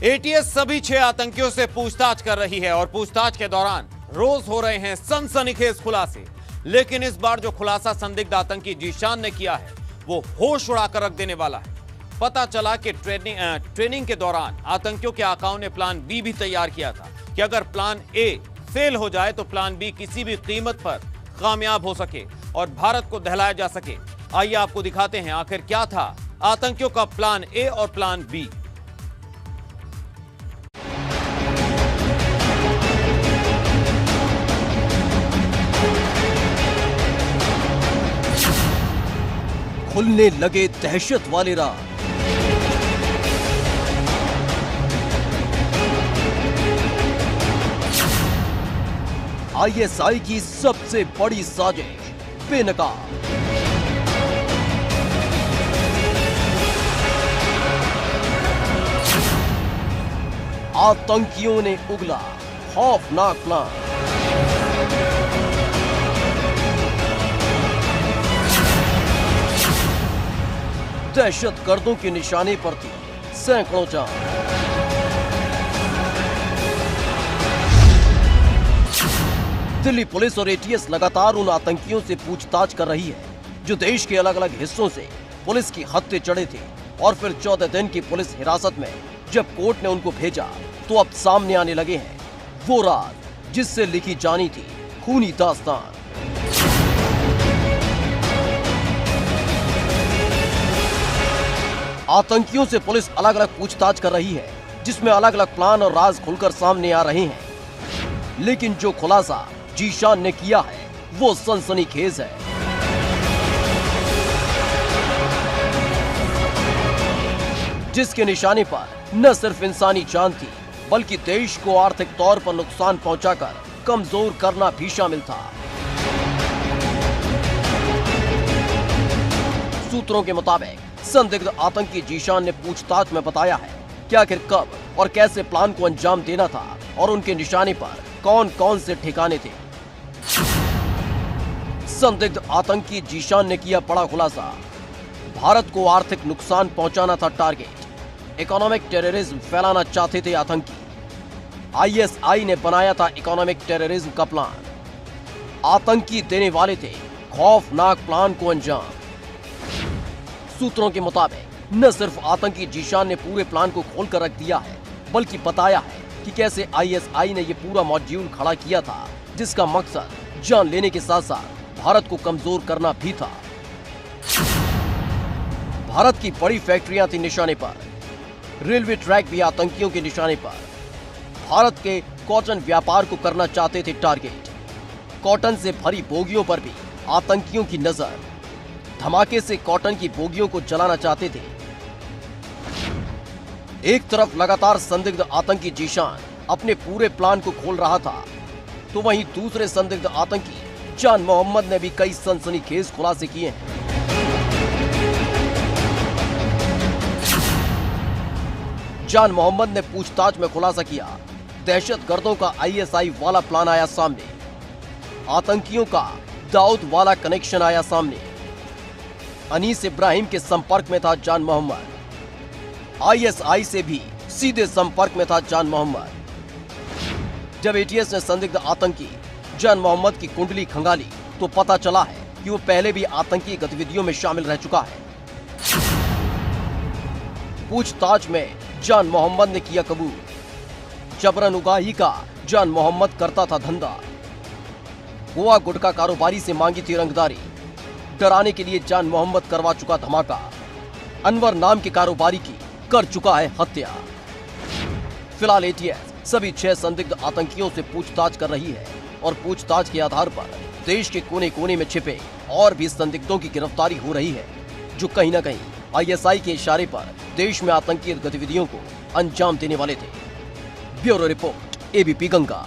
ATS सभी 6 आतंकियों से पूछताछ कर रही है और पूछताछ के दौरान रोज हो रहे हैं सनसनीखेज खुलासे। लेकिन इस बार जो खुलासा संदिग्ध आतंकी जीशान ने किया है वो होश उड़ाकर रख देने वाला है। पता चला कि ट्रेनिंग के दौरान आतंकियों के आकाओं ने प्लान बी भी तैयार किया था कि अगर प्लान ए फेल हो जाए तो प्लान बी किसी भी कीमत पर कामयाब हो सके और भारत को दहलाया जा सके। आइए आपको दिखाते हैं आखिर क्या था आतंकियों का प्लान ए और प्लान बी। खुलने लगे दहशत वाले राज। आईएसआई की सबसे बड़ी साजिश बेनकाब। आतंकियों ने उगला खौफनाक प्लान। दहशतगर्दों के निशाने पर थी सैकड़ों जान। दिल्ली पुलिस और एटीएस लगातार उन आतंकियों से पूछताछ कर रही है जो देश के अलग अलग हिस्सों से पुलिस की हत्या चढ़े थे और फिर 14 दिन की पुलिस हिरासत में जब कोर्ट ने उनको भेजा तो अब सामने आने लगे हैं वो राज जिससे लिखी जानी थी खूनी दास्तान। आतंकियों से पुलिस अलग अलग पूछताछ कर रही है जिसमें अलग अलग प्लान और राज खुलकर सामने आ रहे हैं। लेकिन जो खुलासा जीशान ने किया है वो सनसनीखेज है। जिसके निशाने पर न सिर्फ इंसानी जान थी बल्कि देश को आर्थिक तौर पर नुकसान पहुंचाकर कमजोर करना भी शामिल था। सूत्रों के मुताबिक संदिग्ध आतंकी जीशान ने पूछताछ में बताया है कि आखिर कब और कैसे प्लान को अंजाम देना था और उनके निशाने पर कौन कौन से ठिकाने थे। संदिग्ध आतंकी जीशान ने किया बड़ा खुलासा। भारत को आर्थिक नुकसान पहुंचाना था टारगेट। इकोनॉमिक टेररिज्म फैलाना चाहते थे आतंकी। आईएसआई ने बनाया था इकोनॉमिक टेररिज्म का प्लान। आतंकी देने वाले थे खौफनाक प्लान को अंजाम। सूत्रों के मुताबिक न सिर्फ आतंकी जीशान ने पूरे प्लान को खोलकर रख दिया है बल्कि बताया है कि कैसे आईएसआई ने यह पूरा मॉड्यूल खड़ा किया था जिसका मकसद जान लेने के साथ साथ भारत को कमजोर करना भी था। भारत की बड़ी फैक्ट्रियां थी निशाने पर। रेलवे ट्रैक भी आतंकियों के निशाने पर। भारत के कॉटन व्यापार को करना चाहते थे टारगेट। कॉटन से भरी बोगियों पर भी आतंकियों की नजर। धमाके से कॉटन की बोगियों को जलाना चाहते थे। एक तरफ लगातार संदिग्ध आतंकी जीशान अपने पूरे प्लान को खोल रहा था तो वहीं दूसरे संदिग्ध आतंकी जान मोहम्मद ने भी कई सनसनीखेज खुलासे किए हैं। जान मोहम्मद ने पूछताछ में खुलासा किया दहशतगर्दों का आईएसआई वाला प्लान आया सामने। आतंकियों का दाऊद वाला कनेक्शन आया सामने। अनीस इब्राहिम के संपर्क में था जान मोहम्मद। आईएसआई से भी सीधे संपर्क में था जान मोहम्मद। जब एटीएस ने संदिग्ध आतंकी जान मोहम्मद की कुंडली खंगाली तो पता चला है कि वो पहले भी आतंकी गतिविधियों में शामिल रह चुका है। पूछताछ में जान मोहम्मद ने किया कबूल। जबरन उगाही का जान मोहम्मद करता था धंधा। गोवा गुटखा कारोबारी से मांगी थी रंगदारी। डराने के लिए जान मोहम्मद करवा चुका धमाका। अनवर नाम के कारोबारी की कर चुका है हत्या। फिलहाल एटीएस सभी 6 संदिग्ध आतंकियों से पूछताछ कर रही है और पूछताछ के आधार पर देश के कोने कोने में छिपे और भी संदिग्धों की गिरफ्तारी हो रही है जो कहीं न कहीं आईएसआई के इशारे पर देश में आतंकी गतिविधियों को अंजाम देने वाले थे। Bureau report, ABP Ganga.